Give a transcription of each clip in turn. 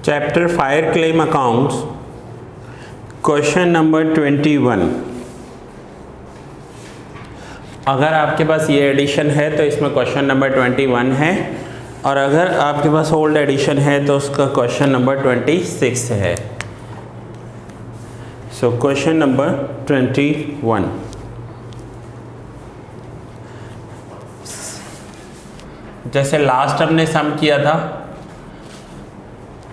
Chapter fire claim accounts, question number 21। अगर आपके पास ये एडिशन है तो इसमें क्वेश्चन नंबर 21 है, और अगर आपके पास ओल्ड एडिशन है तो उसका क्वेश्चन नंबर 26 है। So question number 21। जैसे लास्ट हमने सम किया था,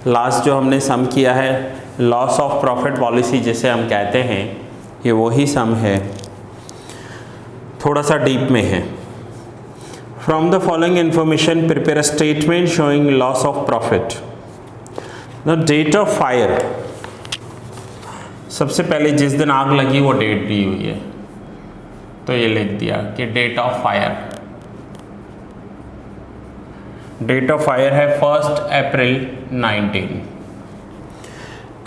लास्ट जो हमने सम किया है लॉस ऑफ प्रॉफिट पॉलिसी जिसे हम कहते हैं, ये वही सम है, थोड़ा सा डीप में है। From the following information prepare a statement showing loss of profit. The date of fire, सबसे पहले जिस दिन आग लगी वो डेट दी हुई है, तो ये लिख दिया कि date of fire, date of fire है 1 अप्रैल 19।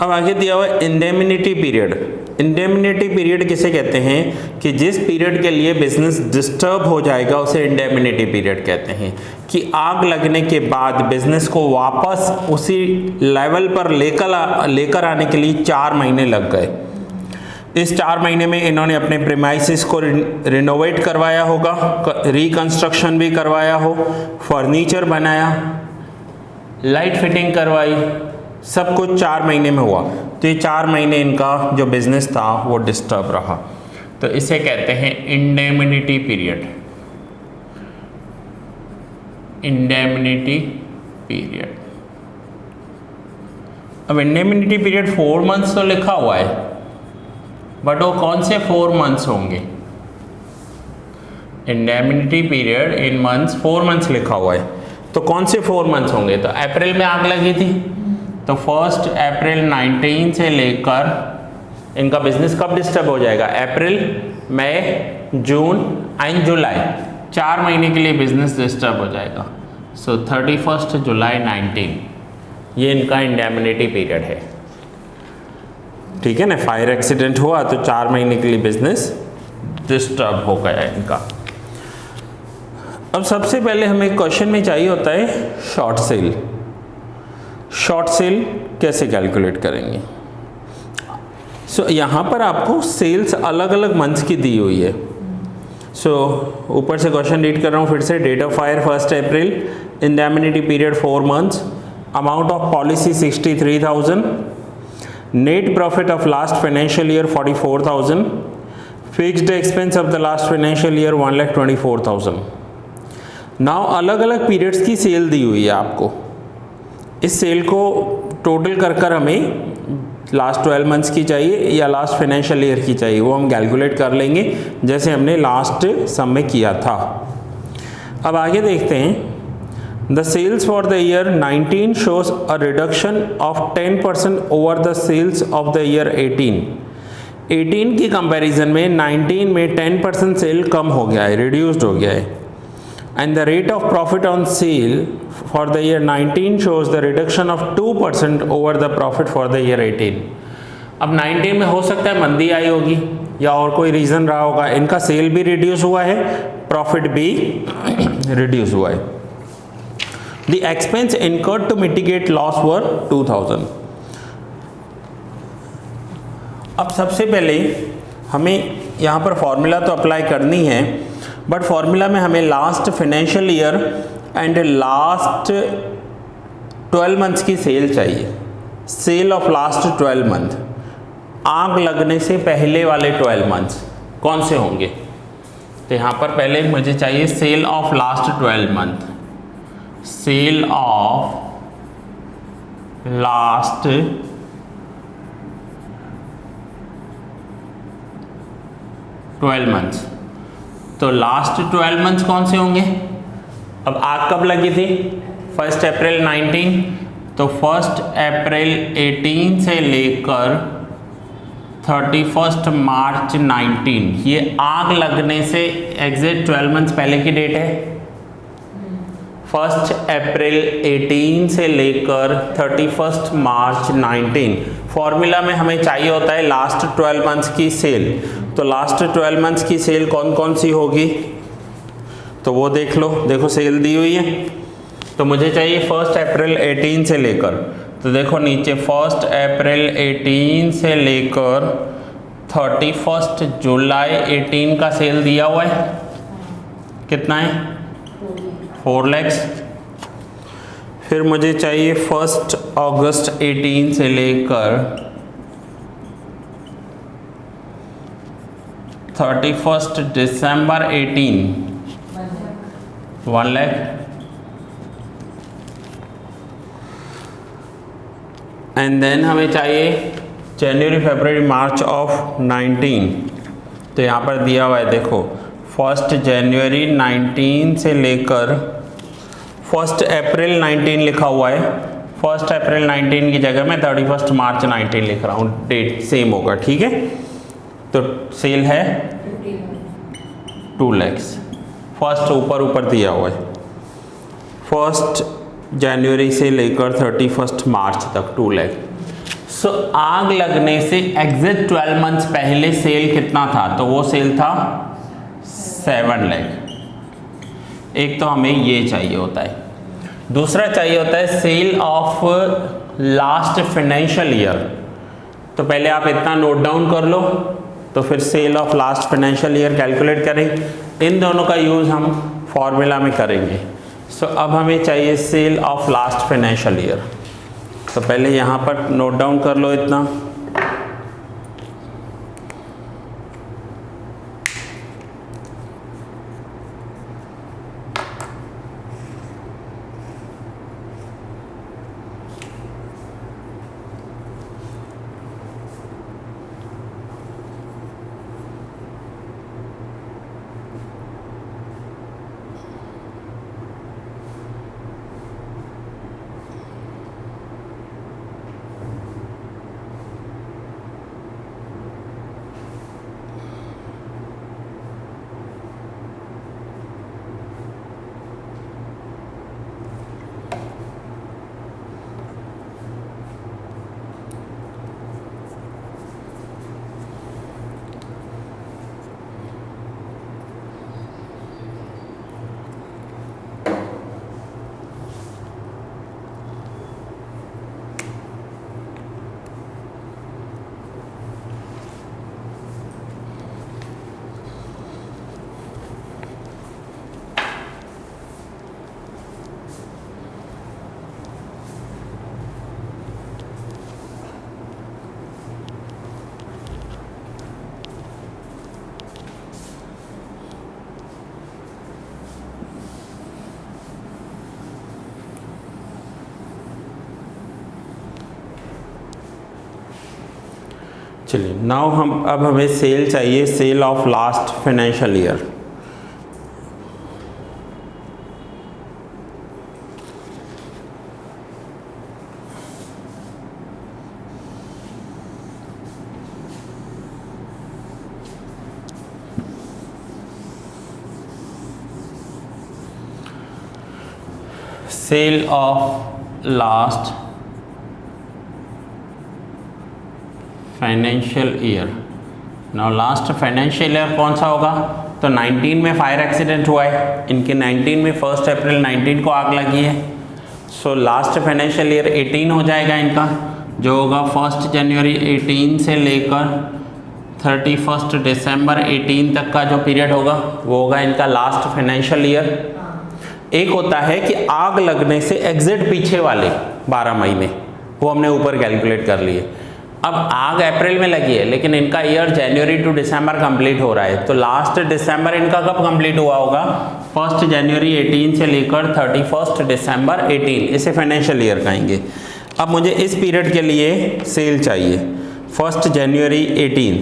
अब आगे दिया हुआ इंडेमिनिटी पीरियड। इंडेमिनिटी पीरियड किसे कहते हैं कि जिस पीरियड के लिए बिजनेस डिस्टर्ब हो जाएगा उसे इंडेमिनिटी पीरियड कहते हैं, कि आग लगने के बाद बिजनेस को वापस उसी लेवल पर लेकर आने के लिए 4 महीने लग गए। इस 4 महीने में इन्होंने अपने प्रीमाइसेस को रिनोवेट करवाया होगा, रिकंस्ट्रक्शन भी करवाया हो, फर्नीचर बनाया, लाइट फिटिंग करवाई, सब कुछ 4 महीने में हुआ। तो ये 4 महीने इनका जो बिजनेस था वो डिस्टर्ब रहा, तो इसे कहते हैं इंडेमिनिटी पीरियड। Indemnity period. अब इंडेमिनिटी पीरियड 4 मंथ्स तो लिखा हुआ है, बट वो कौन से 4 मंथ्स होंगे? Indemnity period in months 4 months लिखा हुआ है, तो कौन से 4 मंथ्स होंगे? तो अप्रैल में आग लगी थी, तो 1 अप्रैल 19 से लेकर इनका बिजनेस कब डिस्टर्ब हो जाएगा? अप्रैल, मई, जून एंड जुलाई, 4 महीने के लिए बिजनेस डिस्टर्ब हो जाएगा। सो 31 जुलाई 19, ये इनका इंडेमिनिटी पीरियड है। ठीक है ना, फायर एक्सीडेंट हुआ तो 4 महीने के लिए बिजनेस डिस्टर्ब हो गया इनका। अब सबसे पहले हमें क्वेश्चन में चाहिए होता है शॉर्ट सेल। शॉर्ट सेल कैसे कैलकुलेट करेंगे? सो यहाँ पर आपको सेल्स अलग अलग मंथ्स की दी हुई है। सो ऊपर से क्वेश्चन रीड कर रहा हूँ फिर से। Date of fire 1 April, indemnity period 4 months, amount of policy 63,000, net profit of last financial year 44,000, fixed expense of the last financial year 1,24,000। Now अलग अलग पीरियड्स की सेल दी हुई है आपको। इस सेल को टोटल कर हमें लास्ट 12 मंथ्स की चाहिए या लास्ट फाइनेंशियल ईयर की चाहिए, वो हम कैलकुलेट कर लेंगे जैसे हमने लास्ट सम में किया था। अब आगे देखते हैं। The sales for the year 19 shows a reduction of 10% over the sales of the year 18। 18 की कंपैरिजन में 19 में 10% सेल कम हो गया है, रिड्यूस्ड हो गया है। And the rate of profit on cell for the year 19 shows the reduction of 2% over the profit for the year 18। अब 19 में हो सकता है मंदी आई होगी या और कोई रीज़न रहा होगा, इनका सेल भी रिड्यूस हुआ है, प्रॉफिट भी रिड्यूस हुआ है। The expense incurred to mitigate loss were 2,000। अब सबसे पहले हमें यहाँ पर फॉर्मूला तो अप्लाई करनी है, बट फॉर्मूला में हमें last financial year and last 12 months की सेल चाहिए। सेल ऑफ लास्ट 12 मंथ, आग लगने से पहले वाले 12 मंथ्स कौन से होंगे? तो यहाँ पर पहले मुझे चाहिए sale of last 12 month. Sale of last 12 months, तो लास्ट 12 मंथ्स कौन से होंगे? अब आग कब लगी थी? 1 अप्रैल 19, तो 1 अप्रैल 18 से लेकर 31 मार्च 19, ये आग लगने से एग्जैक्ट 12 मंथ्स पहले की डेट है। 1 अप्रैल 18 से लेकर 31 मार्च 19। फॉर्मूला में हमें चाहिए होता है लास्ट 12 मंथ्स की सेल, तो लास्ट 12 मंथ्स की सेल कौन कौन सी होगी? तो वो देख लो, देखो सेल दी हुई है, तो मुझे चाहिए 1 अप्रैल 18 से लेकर तो देखो नीचे 1 अप्रैल 18 से लेकर 31 जुलाई 18 का सेल दिया हुआ है, कितना है 4 lakhs। फिर मुझे चाहिए 1 अगस्त 18 से लेकर 31 दिसंबर 18 1 लाख। एंड देन हमें चाहिए जनवरी फरवरी मार्च ऑफ 19। तो यहाँ पर दिया हुआ है देखो 1 जनवरी 19 से लेकर 1 अप्रैल 19 लिखा हुआ है। 1 अप्रैल 19 की जगह मैं 31 मार्च 19 लिख रहा हूँ, डेट सेम होगा, ठीक है। तो सेल है 2 lakhs। फर्स्ट ऊपर दिया हुआ है 1 जनवरी से लेकर 31 मार्च तक 2 लाख। सो आग लगने से एग्जिट 12 मंथ्स पहले सेल कितना था, तो वो सेल था 7 लाख। एक तो हमें ये चाहिए होता है, दूसरा चाहिए होता है sale of last financial year. तो पहले आप इतना नोट डाउन कर लो, तो फिर sale of last financial year calculate करें। इन दोनों का यूज़ हम फॉर्मूला में करेंगे। सो अब हमें चाहिए sale of last financial year. तो पहले यहाँ पर नोट डाउन कर लो इतना। चलिए नाउ अब हमें सेल चाहिए, sale of last financial year. Sale of last financial year. Now last financial year कौन सा होगा, तो 19 में फायर एक्सीडेंट हुआ है इनके, 19 में 1 अप्रैल 19 को आग लगी है। सो लास्ट फाइनेंशियल ईयर 18 हो जाएगा इनका, जो होगा 1 जनवरी 18 से लेकर 31 दिसंबर 18 तक का जो पीरियड होगा वो होगा इनका लास्ट फाइनेंशियल ईयर। एक होता है कि आग लगने से एग्जिट पीछे वाले 12 महीने, वो हमने ऊपर कैलकुलेट कर लिए। अब आग अप्रैल में लगी है लेकिन इनका ईयर जनवरी टू दिसंबर कंप्लीट हो रहा है, तो लास्ट दिसंबर इनका कब कंप्लीट हुआ होगा, 1 जनवरी 18 से लेकर 31 दिसंबर 18, इसे फाइनेंशियल ईयर कहेंगे। अब मुझे इस पीरियड के लिए सेल चाहिए 1 जनवरी 18।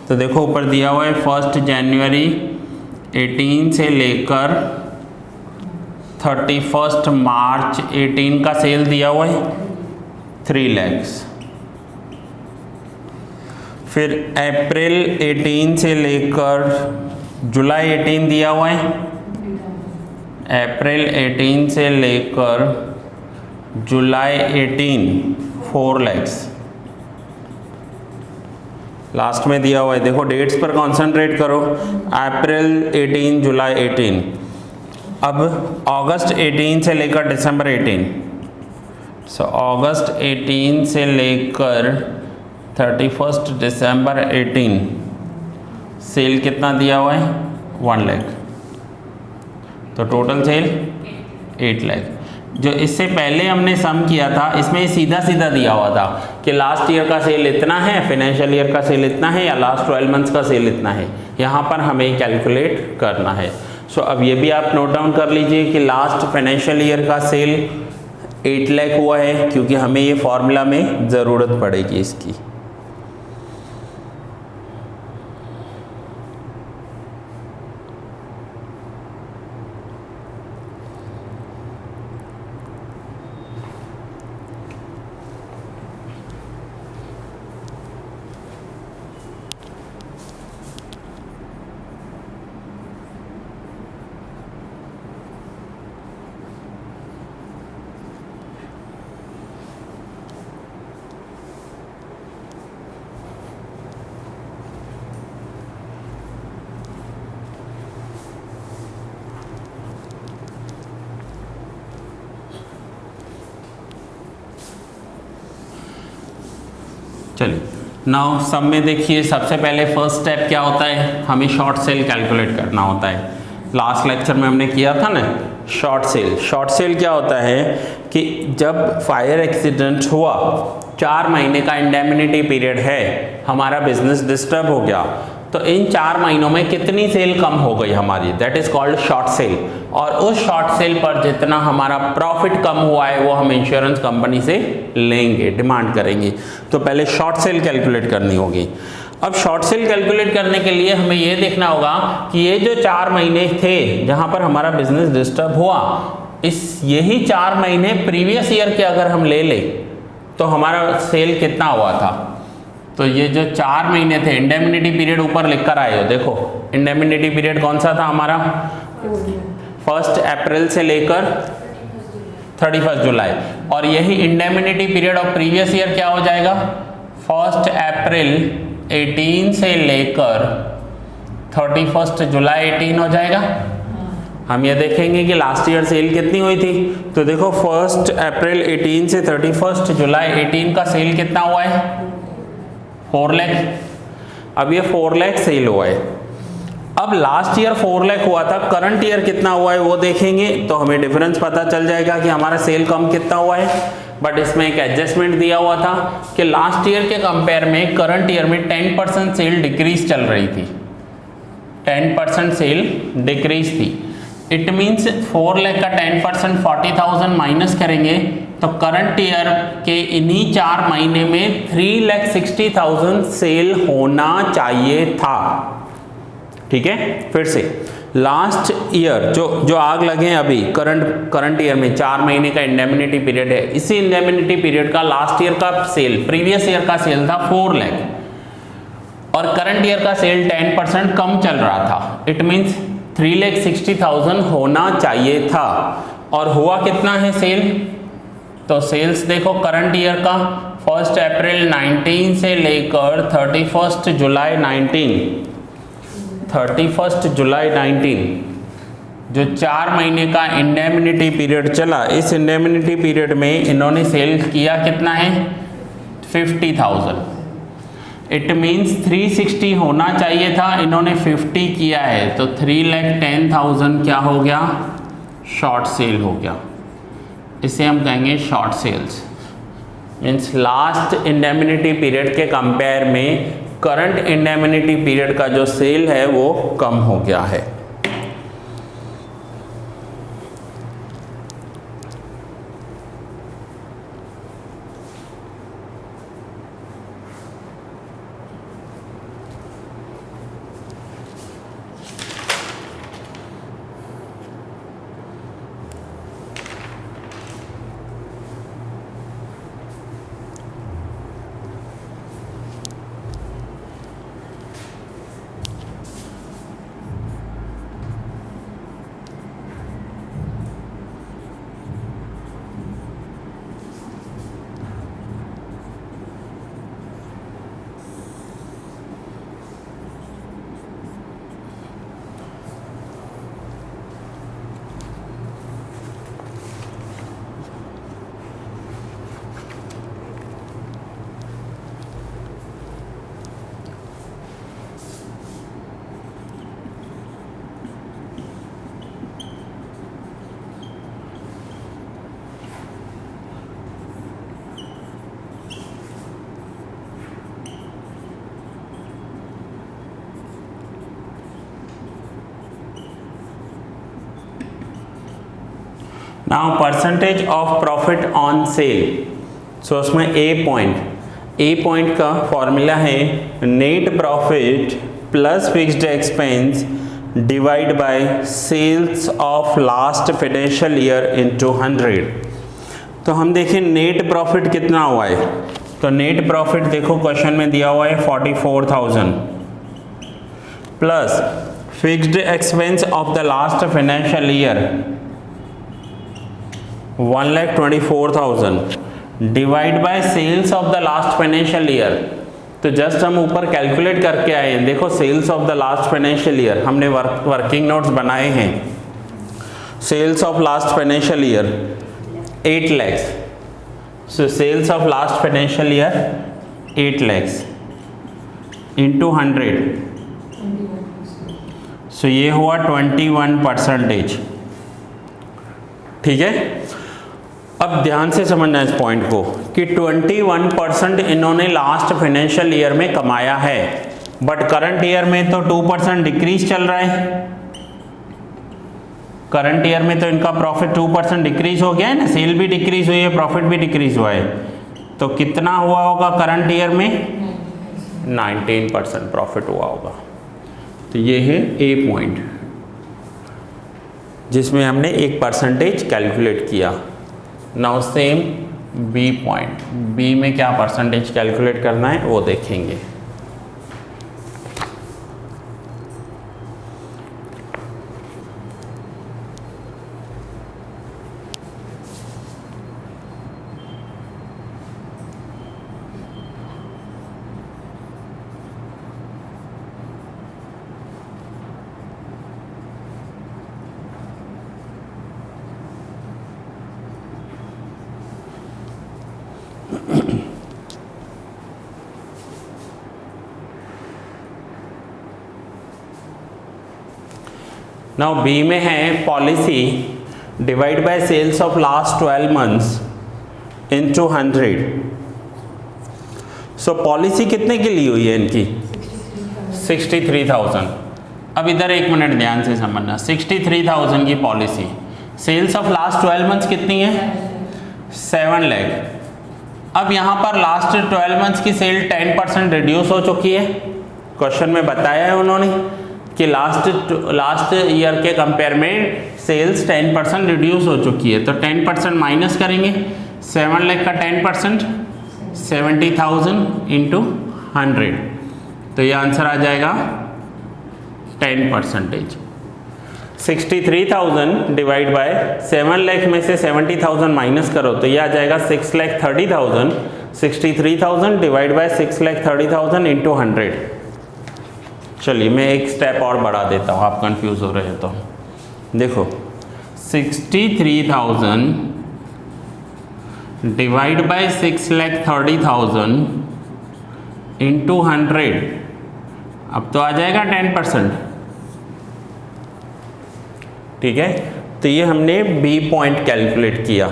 तो देखो ऊपर दिया हुआ है 1 जनवरी 18 से लेकर 31 मार्च 18 का सेल दिया हुआ है 3 lakhs। फिर अप्रैल 18 से लेकर जुलाई 18 दिया हुआ है, अप्रैल 18 से लेकर जुलाई 18 4 lakhs। लास्ट में दिया हुआ है, देखो डेट्स पर कॉन्सेंट्रेट करो, अप्रैल 18 जुलाई 18। अब अगस्त 18 से लेकर दिसंबर 18, सो अगस्त 18 से लेकर 31 दिसंबर 18 सेल कितना दिया हुआ है 1 लाख, तो टोटल सेल 8 लाख। जो इससे पहले हमने सम किया था इसमें सीधा सीधा दिया हुआ था कि लास्ट ईयर का सेल इतना है, फाइनेंशियल ईयर का सेल इतना है, या लास्ट 12 मंथ्स का सेल इतना है। यहाँ पर हमें कैलकुलेट करना है। सो अब ये भी आप नोट डाउन कर लीजिए कि लास्ट फाइनेंशियल ईयर का सेल 8 लाख हुआ है, क्योंकि हमें ये फॉर्मूला में ज़रूरत पड़ेगी इसकी। चलिए नाउ सब में देखिए, सबसे पहले फर्स्ट स्टेप क्या होता है, हमें शॉर्ट सेल कैलकुलेट करना होता है। लास्ट लेक्चर में हमने किया था ना शॉर्ट सेल। शॉर्ट सेल क्या होता है कि जब फायर एक्सीडेंट हुआ, 4 महीने का इंडेमनिटी पीरियड है, हमारा बिजनेस डिस्टर्ब हो गया, तो इन 4 महीनों में कितनी सेल कम हो गई हमारी, that is called short cell. और उस शॉर्ट सेल पर जितना हमारा प्रॉफिट कम हुआ है वो हम इंश्योरेंस कंपनी से लेंगे, डिमांड करेंगे। तो पहले शॉर्ट सेल कैलकुलेट करनी होगी। अब शॉर्ट सेल कैलकुलेट करने के लिए हमें ये देखना होगा कि ये जो 4 महीने थे जहां पर हमारा बिजनेस डिस्टर्ब हुआ, यही 4 महीने प्रीवियस ईयर के अगर हम ले लें तो हमारा सेल कितना हुआ था। तो ये जो 4 महीने थे, इंडेमनिटी पीरियड ऊपर लिख कर आए हो, देखो इंडेमनिटी पीरियड कौन सा था हमारा, 1 अप्रैल से लेकर 31 जुलाई। और यही indemnity period of previous year क्या हो जाएगा, 1 अप्रैल 18 से लेकर 31 जुलाई 18 हो जाएगा। हम ये देखेंगे कि लास्ट ईयर सेल कितनी हुई थी, तो देखो 1 अप्रैल 18 से 31 जुलाई 18 का सेल कितना हुआ है, 4 लाख। अब ये 4 लाख सेल हुआ है। अब लास्ट ईयर 4 लाख हुआ था, करंट ईयर कितना हुआ है वो देखेंगे तो हमें डिफरेंस पता चल जाएगा कि हमारा सेल कम कितना हुआ है। बट इसमें एक एडजस्टमेंट दिया हुआ था कि लास्ट ईयर के कंपेयर में करंट ईयर में 10% सेल डिक्रीज चल रही थी, 10% सेल डिक्रीज थी। इट मीन्स 4 लाख का 10% 40,000 माइनस करेंगे तो करंट ईयर के इन्हीं 4 महीने में 3,60,000 सेल होना चाहिए था। ठीक है, फिर से लास्ट ईयर जो आग लगे अभी करंट ईयर में 4 महीने का इंडेमनिटी पीरियड है, इसी इंडेमनिटी पीरियड का लास्ट ईयर का सेल, प्रीवियस ईयर का सेल था 4 लाख और करंट ईयर का सेल 10% कम चल रहा था। इट मीन्स 3,60,000 होना चाहिए था। और हुआ कितना है सेल, तो सेल्स देखो करंट ईयर का 1 अप्रैल 19 से लेकर 31 जुलाई 19, 31 जुलाई 19 जो 4 महीने का इंडेमनिटी पीरियड चला, इस इंडेमनिटी पीरियड में इन्होंने सेल किया कितना है 50,000। इट मीन्स 360 होना चाहिए था, इन्होंने 50 किया है, तो 3,10,000 क्या हो गया, शॉर्ट सेल हो गया। इसे हम कहेंगे short sales. Means last indemnity period के कंपेयर में करंट इंडेमनिटी पीरियड का जो सेल है वो कम हो गया है। Now percentage of profit on sale, so उसमें ए पॉइंट का फॉर्मूला है net profit plus fixed expense divide by sales of last financial year into 100। तो हम देखें नेट प्रॉफिट कितना हुआ है, तो नेट प्रॉफिट देखो क्वेश्चन में दिया हुआ है 44,000 plus fixed expense of the last financial year 1,24,000 divide by sales of the last financial year. तो जस्ट हम ऊपर कैलकुलेट करके आए हैं, देखो sales of the last financial year हमने वर्किंग नोट्स बनाए हैं। Sales of last financial year 8 lakhs, so sales of last financial year 8 lakhs into 100, so ये हुआ 21%। ठीक है, अब ध्यान से समझना इस पॉइंट को कि 21% इन्होंने लास्ट फाइनेंशियल ईयर में कमाया है, बट करंट ईयर में तो 2% डिक्रीज चल रहा है। करंट ईयर में तो इनका प्रॉफिट 2% डिक्रीज हो गया है ना, सेल भी डिक्रीज हुई है, प्रॉफिट भी डिक्रीज हुआ है। तो कितना हुआ होगा करंट ईयर में? 19% प्रॉफिट हुआ होगा। तो ये है ए पॉइंट जिसमें हमने एक परसेंटेज कैलकुलेट किया। Now same B point, B में क्या परसेंटेज कैलकुलेट करना है वो देखेंगे। नाउ बी में है policy divide by sales of last 12 months into 100। So policy कितने की ली हुई है इनकी? 63,000। अब इधर एक मिनट ध्यान से समझना, 63,000 की policy, sales of last 12 months कितनी है? 7 लाख। अब यहाँ पर लास्ट 12 मंथ्स की सेल 10% रिड्यूस हो चुकी है। क्वेश्चन में बताया है उन्होंने कि लास्ट ईयर के कंपेयर में सेल्स 10% रिड्यूस हो चुकी है। तो 10% माइनस करेंगे, 7 लाख का 10% 70,000 इंटू 100, तो ये आंसर आ जाएगा 10%। 63,000 डिवाइड बाय 7 लाख में से 70,000 माइनस करो तो ये आ जाएगा 6,30,000। 63,000 डिवाइड बाय 6,30,000 इंटू 100। चलिए मैं एक स्टेप और बढ़ा देता हूँ, आप कंफ्यूज हो रहे हैं तो देखो, 63,000 डिवाइड बाय 6,30,000 इंटू 100, अब तो आ जाएगा 10%। ठीक है, तो ये हमने बी पॉइंट कैलकुलेट किया।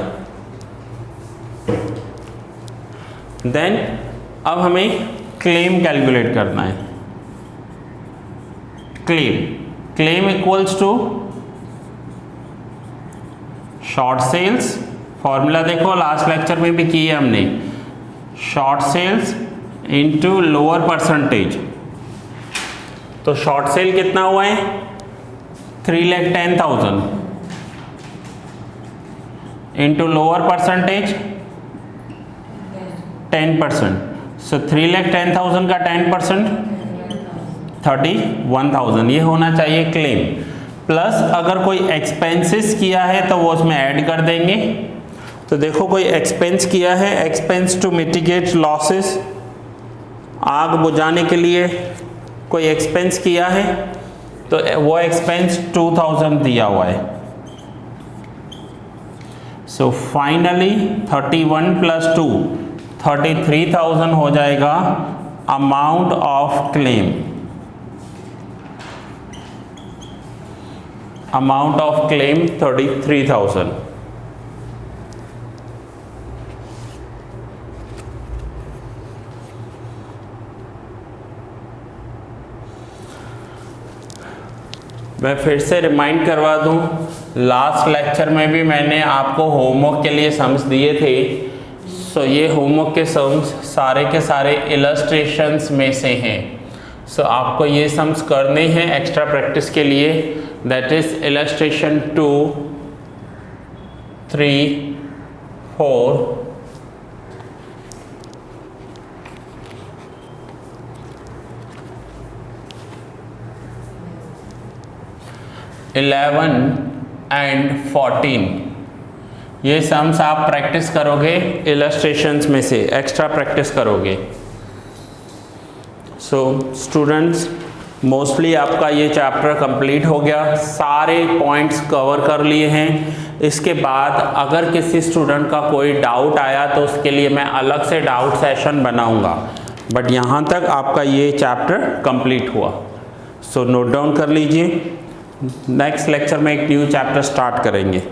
देन अब हमें क्लेम कैलकुलेट करना है। Claim equals to short sales, formula देखो लास्ट लेक्चर में भी की है हमने, short sales into lower percentage. तो शॉर्ट सेल कितना हुआ है? 3,10,000 इंटू लोअर परसेंटेज 10%। सो 3,10,000 का 10% 31,000, ये होना चाहिए क्लेम। प्लस अगर कोई एक्सपेंसेस किया है तो वो उसमें ऐड कर देंगे। तो देखो कोई एक्सपेंस किया है, एक्सपेंस टू मिटिगेट लॉसेस, आग बुझाने के लिए कोई एक्सपेंस किया है तो वो एक्सपेंस 2,000 दिया हुआ है। सो फाइनली 31 प्लस 2 33,000 हो जाएगा amount of claim. Amount of claim 33,000। मैं फिर से रिमाइंड करवा दूं, लास्ट लेक्चर में भी मैंने आपको होमवर्क के लिए सम्स दिए थे। सो ये होमवर्क के सम्स सारे के सारे इलस्ट्रेशंस में से हैं। सो आपको ये सम्स करने हैं एक्स्ट्रा प्रैक्टिस के लिए, दैट इज इलस्ट्रेशन 2, 3, 4, 11 एंड 14। ये सम्स आप प्रैक्टिस करोगे इलस्ट्रेशंस में से, एक्स्ट्रा प्रैक्टिस करोगे। सो स्टूडेंट्स, मोस्टली आपका ये चैप्टर कंप्लीट हो गया, सारे पॉइंट्स कवर कर लिए हैं। इसके बाद अगर किसी स्टूडेंट का कोई डाउट आया तो उसके लिए मैं अलग से डाउट सेशन बनाऊंगा, बट यहाँ तक आपका ये चैप्टर कंप्लीट हुआ। सो नोट डाउन कर लीजिए, नेक्स्ट लेक्चर में एक न्यू चैप्टर स्टार्ट करेंगे।